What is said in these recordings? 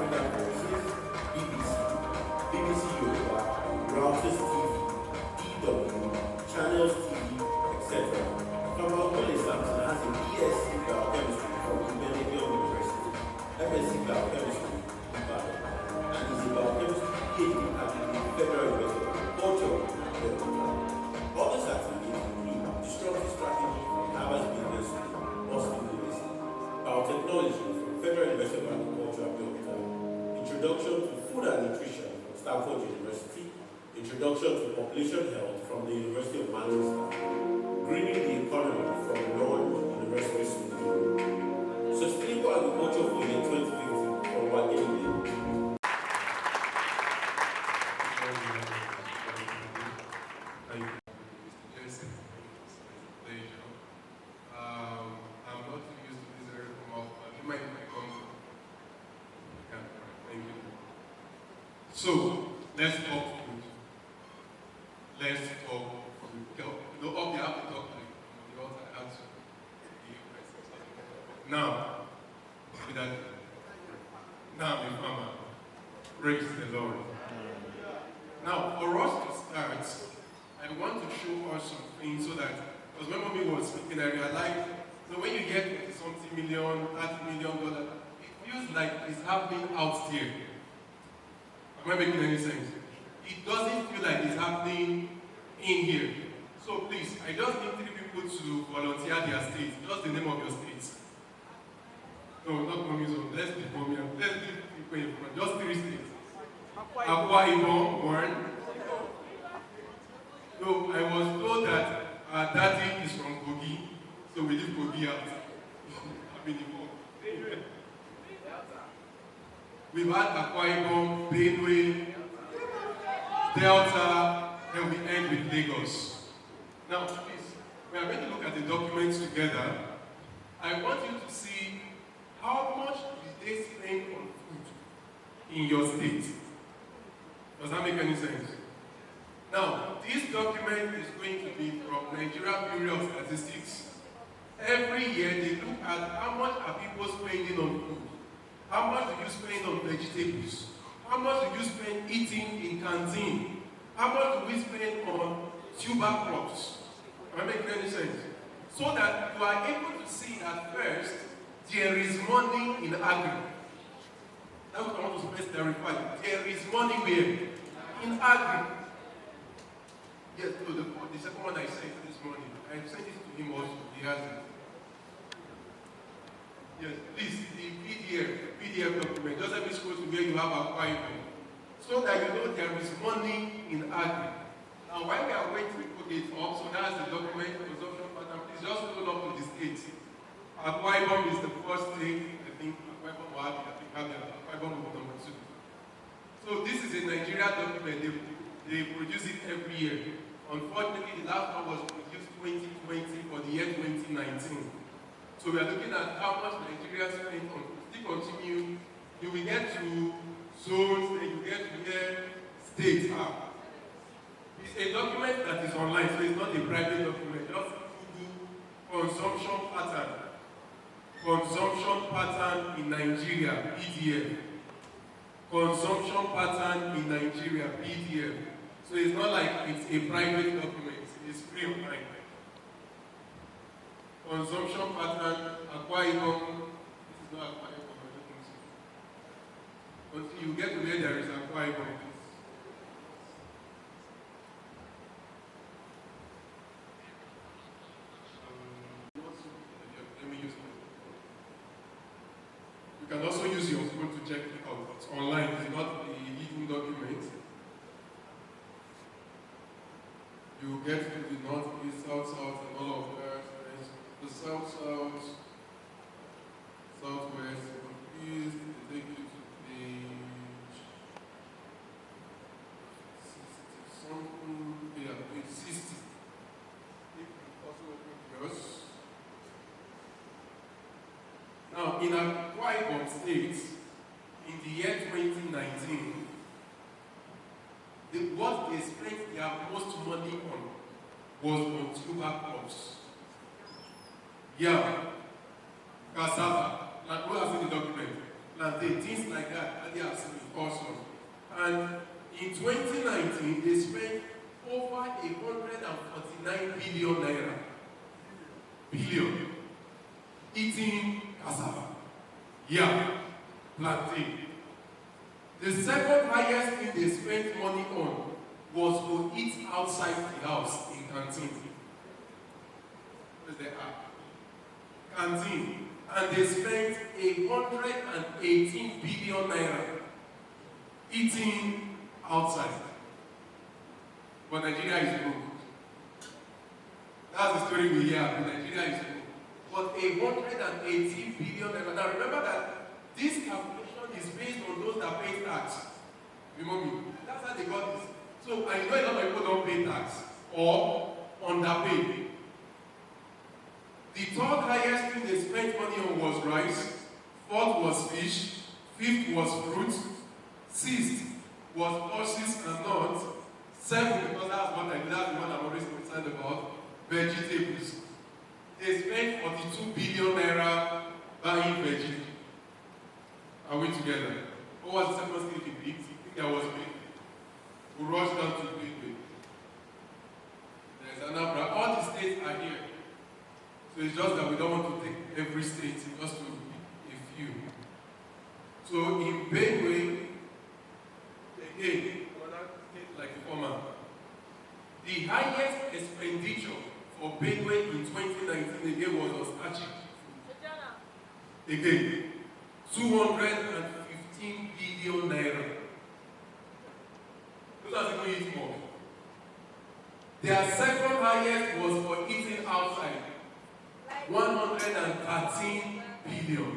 African Voices, BBC, BBC Yoruba, Routers TV, DW, Channels TV, etc. Mr Samson has a BSc Biochemistry from Imperial University, MSc Biochemistry, Ibadan, and is a biochemistry PhD at the Federal University of Agriculture, Delta. Other activities include disruptive strategy from Harvard Business School, Boston University, biotechnology from Federal University of Agriculture, Delta, introduction to food and nutrition from Stanford University, introduction to population health from the University of Manchester, greening the economy from London University School, sustainable agriculture for year 2050 from Wageni. So, let's talk food. Let's talk food. You know, up there, I have to talk to the altar answer. Now, with that, now, my farmer, praise the Lord. Now, for us to start, I want to show us some things so that, because when mommy was speaking, I realized, so when you get something million, $30 million, it feels like it's happening out there. Am I making any sense? It doesn't feel like it's happening in here. So please, I just need 3 people to volunteer their state. Just the name of your state. No, not Mommy's own. Let's do Mommy. Let's do people in front. Just 3 states. Akwa Ibom, 1. So I was told that our daddy is from Kogi, so we leave Kogi out. I mean, we've had Akwa Ibom, Benue, Delta, and we end with Lagos. Now, please, we are going to look at the documents together. I want you to see how much did they spend on food in your state. Does that make any sense? Now, this document is going to be from Nigeria Bureau of Statistics. Every year, they look at how much are people spending on food. How much do you spend on vegetables? How much do you spend eating in canteen? How much do we spend on tuber crops? Am I making any sense? So that you are able to see that first, there is money in Agric. That's what I want to first clarify. There is money where? In Agric. Yes, so the second one I sent this morning, I sent it to him also. He has it. Yes, please, the PDF document, just let me scroll to where you have a file, so that you know there is money in Agric. Now, while we are waiting to put it up, so that's the document, consumption pattern, please just scroll up to the state. Akwa Ibom is the first state, I think Akwa Ibom will have it, I think Akwa Ibom will be number 2. So this is a Nigeria document, they produce it every year. Unfortunately, the last one was produced 2020 for the year 2019. So we are looking at how much Nigeria spent on food. Still continue, you will get to zones, and you get to where states are. It's a document that is online, so it's not a private document. Just Google consumption pattern. Consumption pattern in Nigeria, PDF. Consumption pattern in Nigeria, PDF. So it's not like it's a private document, it's free online. Consumption pattern, Akwa Ibom, this is not Akwa Ibom, I don't think so. Until you get to where there is Akwa Ibom, let me use it. You can also use your phone to check it out. It's online, it's not a hidden document. You get to the north, east, south, and all of that. The south, southwest, east, they take you to page 60 something, yeah, page 60. If you also open yours. Now, in Akwa Ibom State, in the year 2019, what they spent their most money on was on tuber crops. Yeah, cassava. Like, who has seen the document? things like that they are seeing also. And in 2019, they spent over 149 billion naira. Billion. Eating cassava. Yeah. Plantain. The second highest thing they spent money on was to eat outside the house in canteen. Where's the app? Canteen. And they spent 118 billion naira eating outside. But Nigeria is broke. That's the story we hear. Nigeria is broke. But 118 billion naira. Now remember that this calculation is based on those that pay tax. Remember me? That's how they got this. So I know a lot of people don't pay tax or underpay. The third highest thing they spent money on was rice. Fourth was fish. Fifth was fruit. Sixth was pulses and nuts. Seventh, because that's what I do, that's the one I'm always concerned about, vegetables. They spent 42 billion naira buying vegetables. Are we together? What was the second stage in big? I think there was big. We rushed down to big. There's another. All the states are here. So it's just that we don't want to take every state, just to a few. So in Benue, again, like a former, the highest expenditure for Benue in 2019 again was Agric. Again, 215 billion naira. Who doesn't know it more? Their second highest was for eating outside. 113 billion.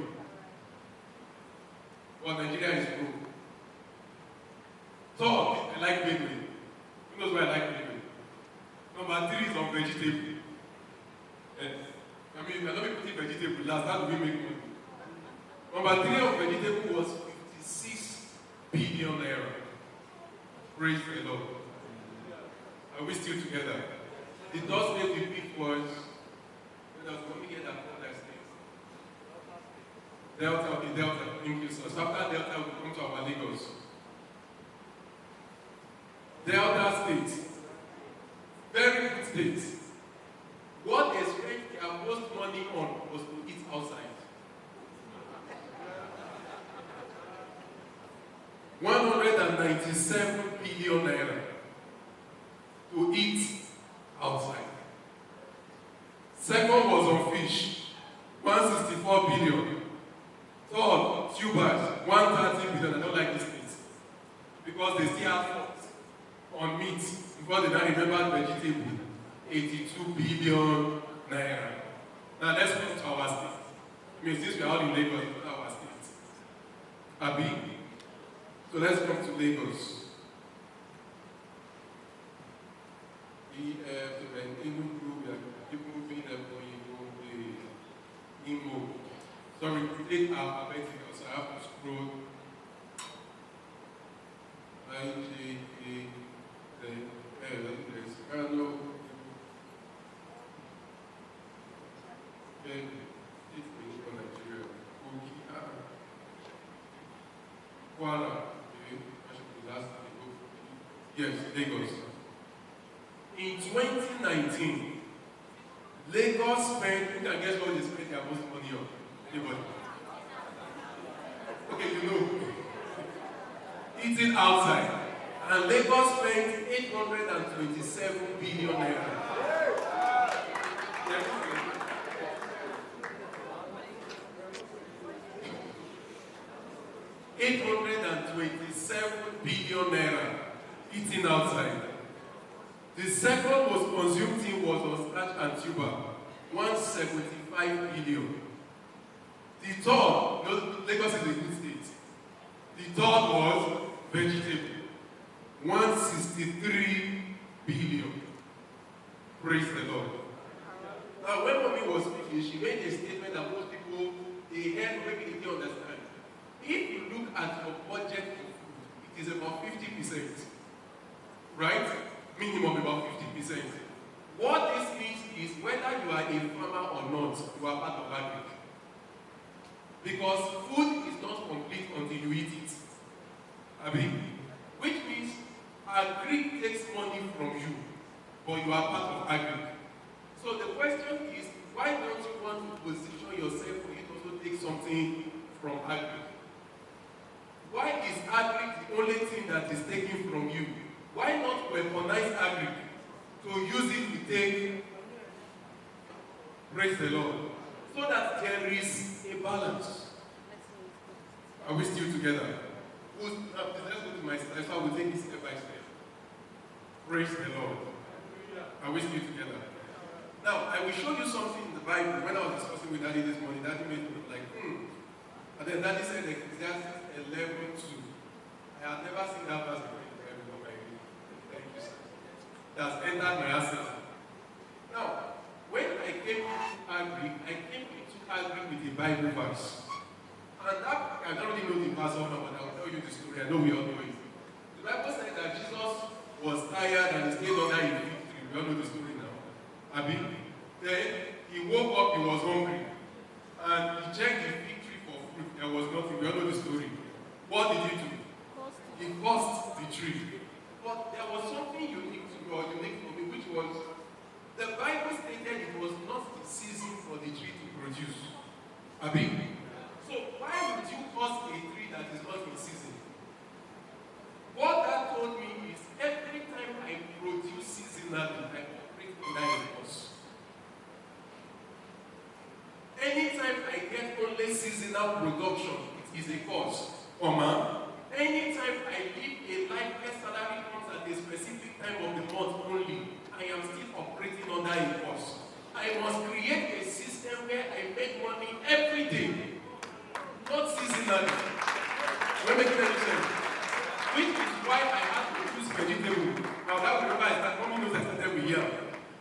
But Nigeria is broke. Third, I like Benue. Who knows why I like Benue? Number 3 is on vegetable. Yes. I mean, we are not putting vegetable last, how do we make money? Number 3 on vegetable was 56 billion naira. Praise the Lord. Are we still together? The third state we picked was, let us go get that other state. Delta, okay, Delta, thank you. So after Delta, we come to our Lagos. Delta State, very good state. What they spent their most money on was to eat outside. 197 billion naira to eat outside. Second was on fish, 164 billion. Third, tubers, 130 billion. I don't like this state because they still have faults on meat before they now remember vegetable, 82 billion naira. Now let's come to our state. I mean, since we are all in Lagos, our state. Abi? So let's come to Lagos. We are moving Imo. Sorry, we take our alphabetical, so I have to scroll. Yes, Lagos. In 2019, Lagos spent, you can guess what they spent their most money on? Anybody? Okay, you know. Eating outside. And Lagos spent 827 billion naira. 827 billion naira eating outside. The second most consumed thing was on starch and tuber, 175 billion. The third, Lagos is a good state. The third was vegetable, 163 billion. Praise the Lord. Now, when mommy was speaking, she made a statement that most people, they heard, maybe they didn't understand. If you look at your budget for food, it is about 50%. Right? Minimum about 50%. What this means is whether you are a farmer or not, you are part of Agric. Because food is not not complete until you eat it. Which means Agric takes money from you, but you are part of Agric. So the question is, why don't you want to position yourself for you to also take something from Agric? Why is Agric the only thing that is taken from you? Why not weaponize Agric to use it to take, praise the Lord, so that there is a balance? Are we still together? Let's go to my slide so I will take it step by step. Praise the Lord. Are we still together? Now, I will show you something in the Bible. When I was discussing with Daddy this morning, Daddy made me like, And then Daddy said Ecclesiastes 11:2. I have never seen that verse before in the Bible of my reading. Thank you, sir. That's entered my assets. Now, when I came into Agric, I came into Agric with a Bible verse. And that, I don't really know the verse of now, but I'll tell you the story. I know we all know it. The Bible said that Jesus was tired and he stayed under a fig tree. We all know the story now. Then he woke up, he was hungry. And he checked the fig tree for fruit. There was nothing. We all know the story. What did he do? He cursed the tree. But there was something unique to me, or unique for me, which was the Bible stated it was not the season for the tree to produce. So why would you curse a tree that is not in season? What that told me is every time I produce seasonally, I operate under a curse. Anytime I get only seasonal production, it is a curse. Anytime I live a life where salary comes at a specific time of the month only, I am still operating under a curse. I must create a system where I make money every day, not seasonally. Will make any sense? Which is why I had to choose vegetable. Now that remember I started, mommy knows I started with yam.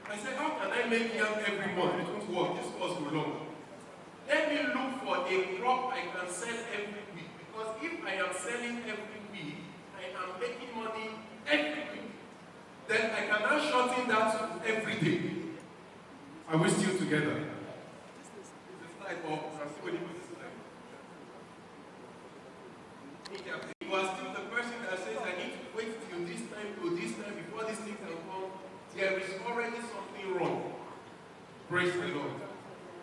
I said, how can I make yam every month? It won't work. This course will long. Let me look for a crop I can sell every week. Because if I am selling every week, I am making money every week. Then I can now shorten that to every day. Are we still together? Is the slide up? You are still the person that says, I need to wait till this time to this time before this thing can come. There is already something wrong. Praise the Lord.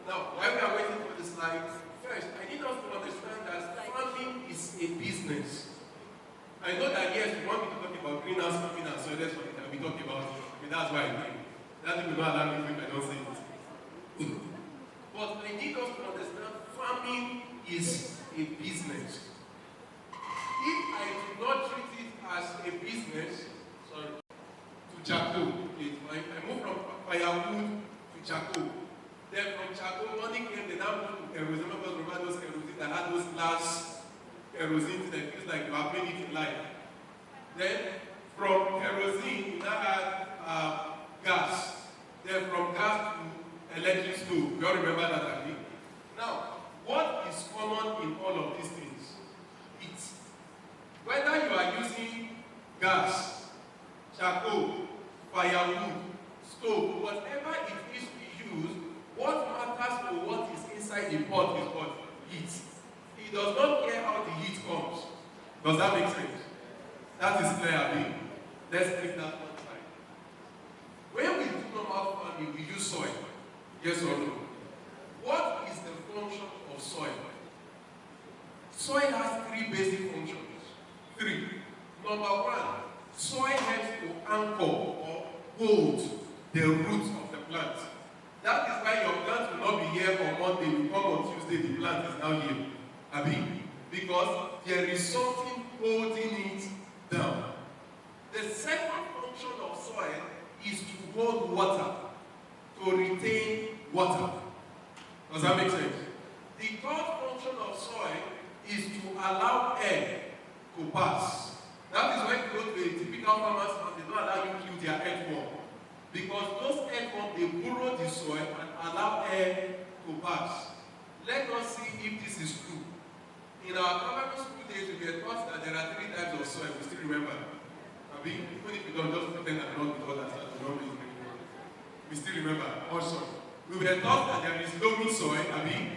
Now, while we are waiting for the slide, first, I need us to understand that farming is a business. I know that, yes, we want me to talk about greenhouse farming and so that's what we talk about. That's why I think. That will not allow me if I don't say it. But I need us to understand farming is a business. If I do not treat it as a business, to charcoal, I moved from firewood to charcoal. Then from charcoal, money came, they now moved to kerosene, because remember those kerosene that had those glass kerosene that feels like you are playing it in life. Then from kerosene, you now had gas. Then from gas to electric stove. You all remember that, I think? Now, what is common in all of these things? It's whether you are using gas, charcoal, firewood, stove, whatever it is we use, what matters for what is inside the pot is what? Heat. He does not care how the heat comes. Does that make sense? That is clear, Abi. Let's take that one side. When we do normal farming, we use soil. Yes or no? What is the function of soil? Soil has three basic functions. Three. Number one, soil helps to anchor or hold the roots of the plant. That is why your plant will not be here on Monday, you come on Tuesday, the plant is now here. Abi? Because there is something holding it down. The second function of soil is to hold water, to retain water. Does that make sense? The third function of soil is to allow air to pass. That is why you go to a typical farmer's farm, they don't allow you to kill their earthworm. Because those earthworms, they burrow the soil and allow air to pass. Let us see if this is true. In our primary school days, we were taught that there are three types of soil. We still remember. I mean, even if you don't, just pretend that you're not with others, that you don't know anymore. We still remember. Also, we were taught that there is loamy soil, I mean,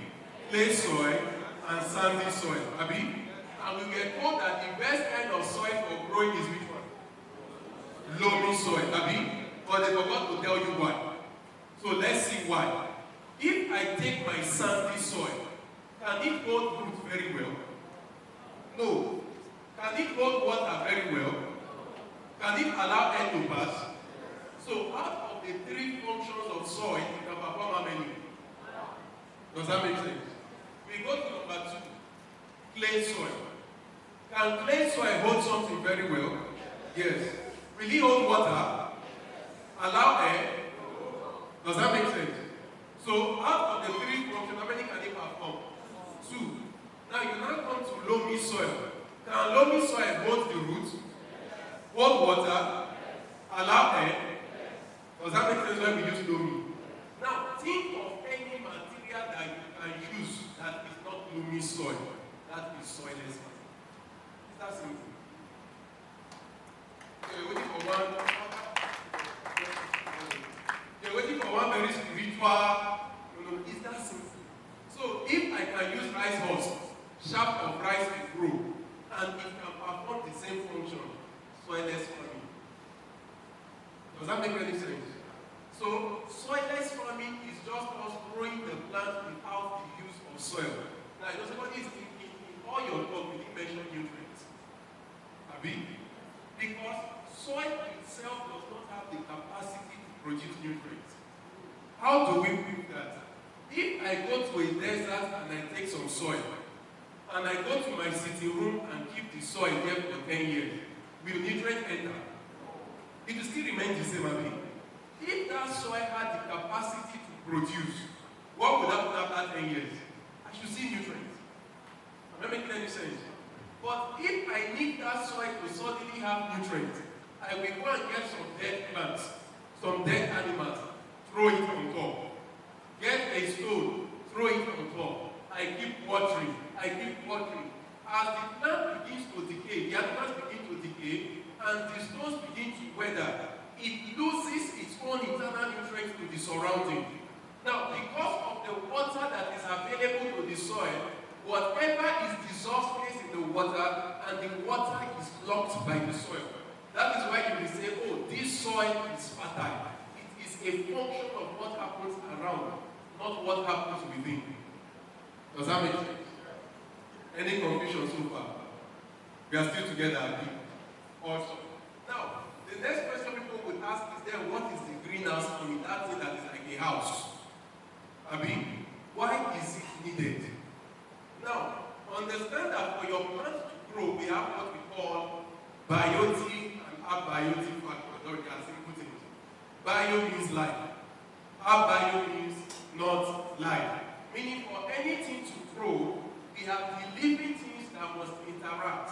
clay soil, and sandy soil. Abi? And we were told that the best kind of soil for growing is which one? Loamy soil. Abi? But they forgot to tell you why. So let's see why. If I take my sandy soil, can it hold root very well? No. Can it hold water very well? Can it allow air to pass? So out of the three functions of soil, it can perform how many? Does that make sense? We go to number 2, clay soil. Can clay soil hold something very well? Yes. Will it hold water? Allow air? Does that make sense? So out of the three functions, how many can it perform? 2. Now you now come to loamy soil. Can loamy soil hold the root? Hold water? Allow air? Does that make sense when we use loamy? Now think of any material that you can use that is not loamy soil. That is soilless. Is that simple? You're waiting for one. You're waiting for one very spiritual. Is that simple? So if I can use rice husk, shaft of rice to grow, and it can perform the same function, soilless farming. Does that make any sense? So soilless farming is just us growing the plant without the use of soil. Now, you know, somebody is in all your talk, we didn't mention nutrients. Abi? Because soil itself does not have the capacity to produce nutrients. How do we prove that? If I go to a desert and I take some soil, and I go to my sitting room and keep the soil there for 10 years, will nutrients enter? It will still remain the same, Abi. If that soil had the capacity to produce, what would happen after 10 years? I should see nutrients. Am I making any sense? But if I need that soil to suddenly have nutrients, I will go and get some dead plants, some dead animals, throw it on top. Get a stone, throw it on top. I keep watering. I keep watering. As the plant begins to decay, the animals begin to decay, and the stones begin to weather, it loses its own internal nutrients to the surrounding. Now, because of the water that is available to the soil, whatever is dissolved stays in the water, and the water is locked by the soil. That is why you will say, oh, this soil is fertile. It is a function of what happens around, not what happens within. Does that make sense? Any confusion so far? We are still together, Abi? Also. Now, the next question people would ask is then, what is the greenhouse in that thing that is like a house? Abi, why is it needed? Now, understand that for your plant to grow, we have what we call biotic and abiotic factors. Or you can simple things. Bio means life. Abio means not life. Meaning for anything to grow, we have the living things that must interact.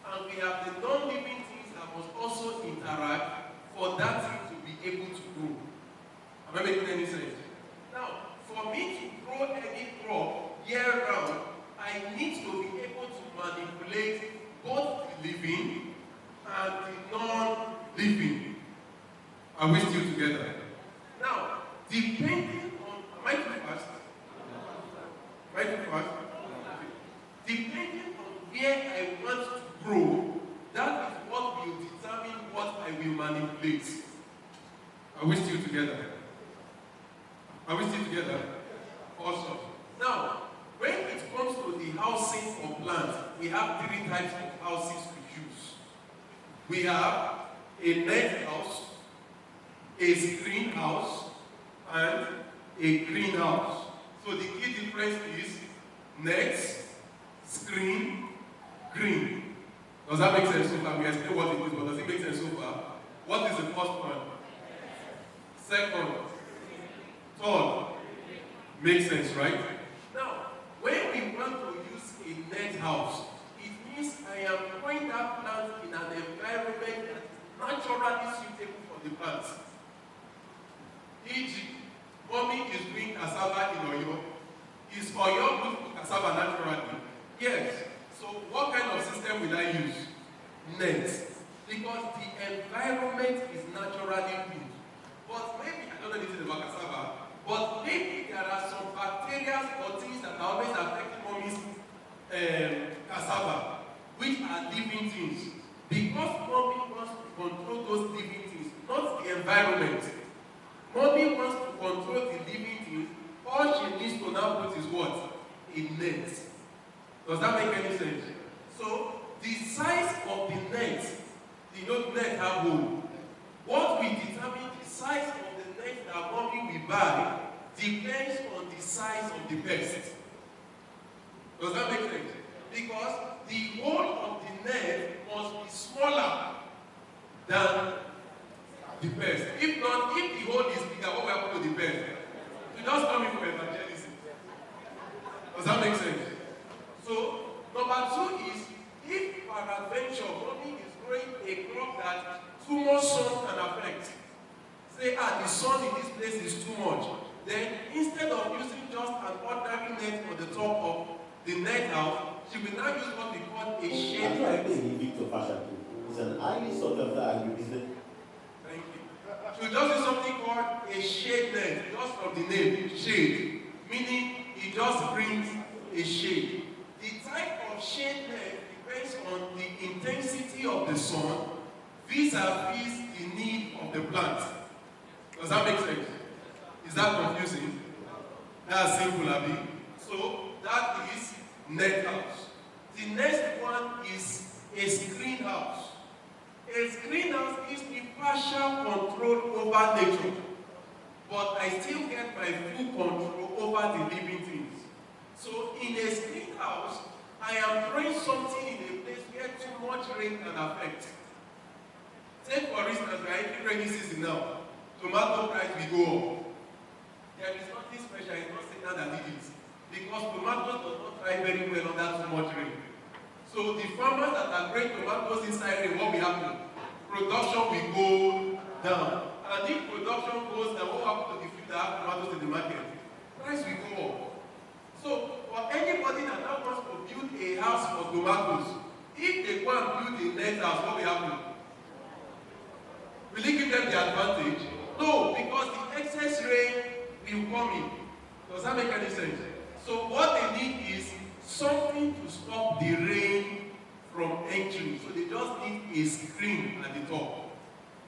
And we have the non-living things that must also interact for that thing to be able to grow. Am I making any sense? Now, for me to grow any crop year-round, I need to be able to manipulate both the living and the non-living. Are we still together? Now, depending on, am I too fast? Am I too fast? Depending on where I want to grow, that is what will determine what I will manipulate. Are we still together? Are we still together? Awesome. Now, when it comes to the housing for plants, we have 3 types of houses we use. We have a net house, a screen house, and a greenhouse. So the key difference is nets, screen, green. Does that make sense so far? We explain what it is, but does it make sense so far? What is the first one? Second. Third. Makes sense, right? Now, when we want to use a net house, it means I am growing that plant in an environment that is naturally suitable for the plant. E.g., mommy is doing cassava in Oyo. Is Oyo good for cassava naturally? Yes. So what kind of system will I use? Net. Because the environment is naturally good. But maybe, I don't know anything about cassava, but maybe there are some bacteria or things that are always affecting mommy's cassava, which are living things. Because mommy wants to control those living things, not the environment. Mommy wants to control the living things. All she needs to now put is what? A net. Does that make any sense? So, the size of the net, the net have hole. What will determine the size of the net that mommy will buy depends on the size of the pest. Does that make sense? Because the hole of the net must be smaller than the pest. If not, if the hole is bigger, what will happen to the pest? You just come in for evangelism. Does that make sense? So, number two is, if peradventure mommy is growing a crop that too much sun can affect, say, the sun in this place is too much, then instead of using just an ordinary net on the top of the net house, she will now use what we call a shade net. It's an highly sought after agribusiness. Thank you. She will just use something called a shade net, just from the name, shade, meaning it just brings a shade. The type of shade net depends on the intensity of the sun vis-a-vis the need of the plant. Does that make sense? Is that confusing? That's simple, Abi. So, that is net house. The next one is a screen house. A screen house gives me partial control over nature, but I still get my full control over the living things. So, in a screen house, I am throwing something in a place where too much rain can affect. Take for instance, we are in rainy season now. Tomato price will go up. There is nothing special, it's not Satan that did it. Because tomatoes does not thrive very well under too much rain. So the farmers that are growing tomatoes inside rain, what will happen? Production will go down. And if production goes down, what will happen to the few that have tomatoes in the market? Price will go up. So for anybody that now wants to build a house for tomatoes, if they go and build a net house, what will happen? Will it give them the advantage? No, because the excess rain will come in. Does that make any sense? So what they need is something to stop the rain from entering. So they just need a screen at the top.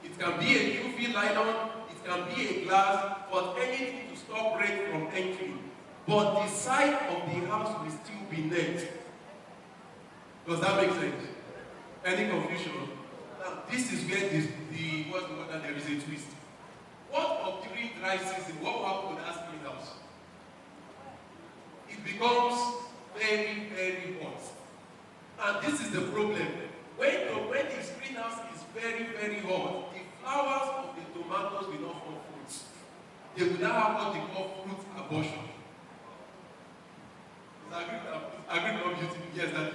It can be a UV nylon, it can be a glass, but anything to stop rain from entering. But the side of the house will still be net. Does that make sense? Any confusion? Now, this is where there is a twist. What of during dry season? What will happen to that screen house? It becomes very, very hot. And this is the problem. When the screen house is very, very hot, the flowers of the tomatoes will not form fruits. They will now have what they call fruit abortion. Agric not beauty. Yes, that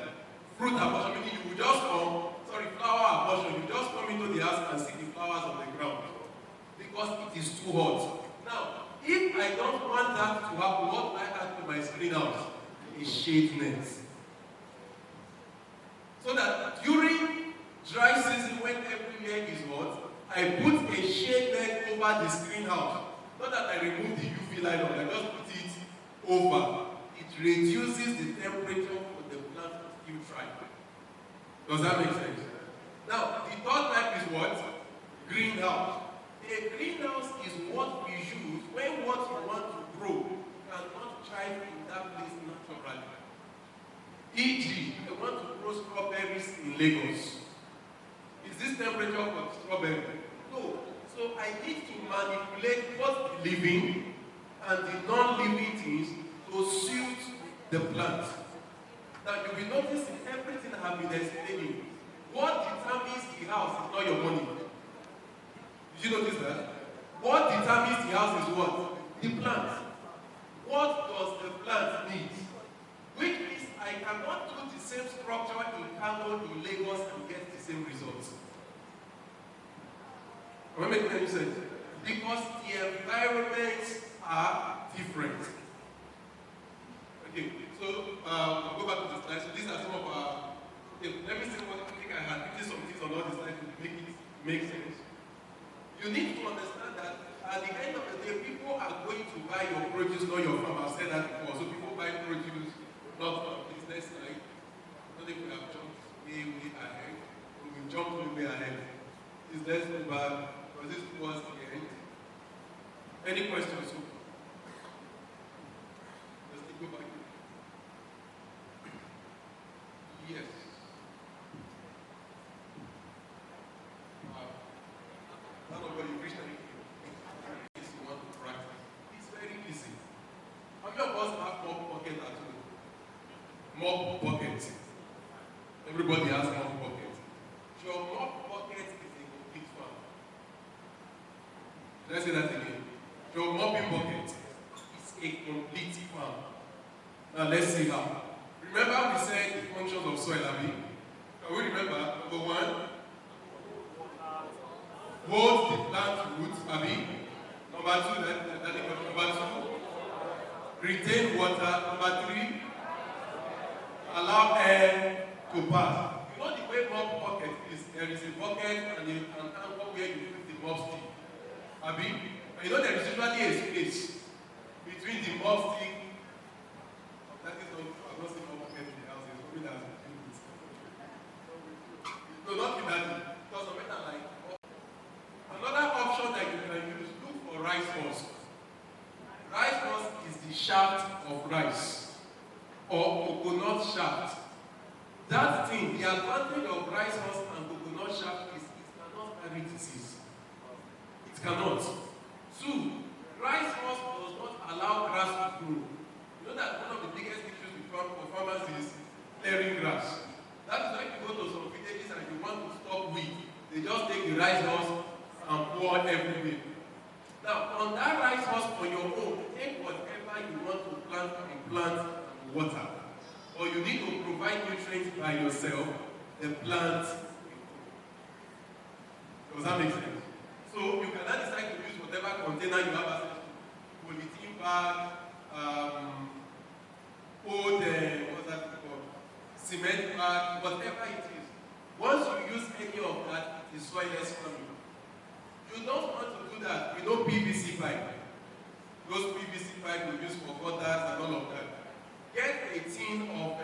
fruit abortion, meaning you will just flower abortion, you just come into the house and see the flowers on the ground. Because it is too hot. Now, if I don't want that to happen, what I add to my screen house is shade nets. So that during dry season when everywhere is hot, I put a shade net over the screen house. Not that I remove the UV light, I just put it over. It reduces the temperature for the plant to still thrive. Does that make sense? Now, the third type is what? Greenhouse. A greenhouse is what we use when what you want to grow cannot thrive in that place naturally. E.g., I want to grow strawberries in Lagos. Is this temperature for strawberry? No. So I need to manipulate both the living and the non-living things to suit the plant. Now you will notice in everything I have been explaining, what determines the house is not your money. Did you notice that? What determines the house is what? The plant. What does the plant need? Which means I cannot do the same structure in Kano, in Lagos, and get the same results. Am I making any sense? Because the environments are different. Okay, so I'll go back to the slides. So these are some of our. Okay, let me see what I think I had written some things on all the slides to make it make sense. You need to understand that at the end of the day, people are going to buy your produce, not your farm. I've said that before. So people buy produce, not for business side. ahead. Is let's go back, because this was the end. Any questions? Let's go back. Yes. Nobody Christian if you want to practice. It's very easy. How many of us have more pocket at home? More pocket. Everybody has more pocket. Your more pocket is a complete fan. Let's say that again. Your mopping bucket is a complete fan. Now let's see how. Remember we said the functions of soil, Abi? Can we remember? Number one, hold the plant roots, Abi. Number two, number two, retain water. Number three, allow air to pass. You know the way mop bucket is, there is a bucket and an angle where you put the mop stick. Abi? And you know there is usually a space between the mop stick. That is not, I'm not saying mop bucket in the house, it's probably that's no, not in that. Because of it, like another option that you can use, look for rice husk. Rice husk is the shaft of rice or coconut shaft. That thing, the advantage of rice husk and coconut shaft is it cannot carry disease. It cannot. Two, rice husk does not allow grass to grow. You know that one of the biggest issues for farmers is clearing grass. That is why if you go to some villages and you want to stop weed, they just take the rice husk and pour everywhere. Now, on that rice husk on your own, take whatever you want to plant and water. Or you need to provide nutrients by yourself, the plant. Does that make sense? So you can now decide to use whatever container you have access to. Polythene bag, old, what's that called? Cement bag, whatever it is. Once you use any of that, it is soilless farming. You don't want to do that with no PVC pipe. Those PVC pipe we use for gutters and all of that. Get a tin of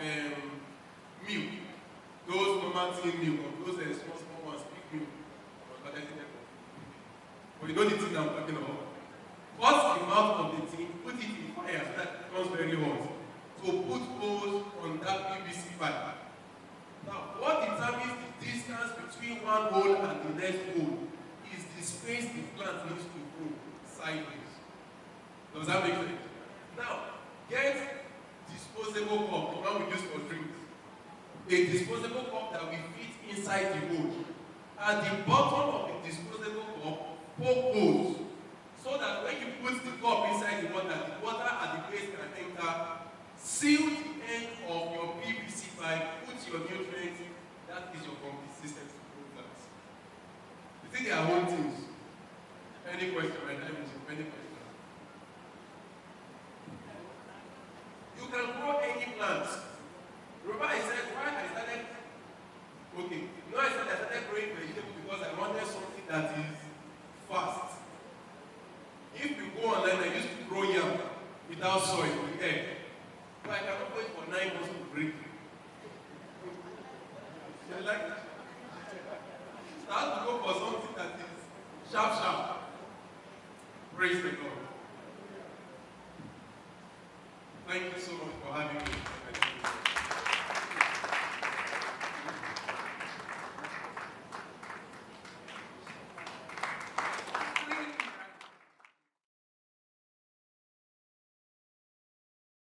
milk. Those normal tin milk, or those small ones, big milk. But you know the tin I'm talking about. Cut the mouth of the tin, put it in fire so that it becomes very hot. So put holes on that PVC pipe. Now, what determines the distance between one hole and the next hole is the space the plant needs to grow sideways. Does that make sense? Now, get disposable cup, the one we use for drinks. A disposable cup that will fit inside the hole. At the bottom of the disposable cup, poke holes. So that when you put the cup inside the water at the base can enter. Seal the end of your PVC pipe, put your nutrients, that is your complete system to grow plants. You think they are whole things? Any questions?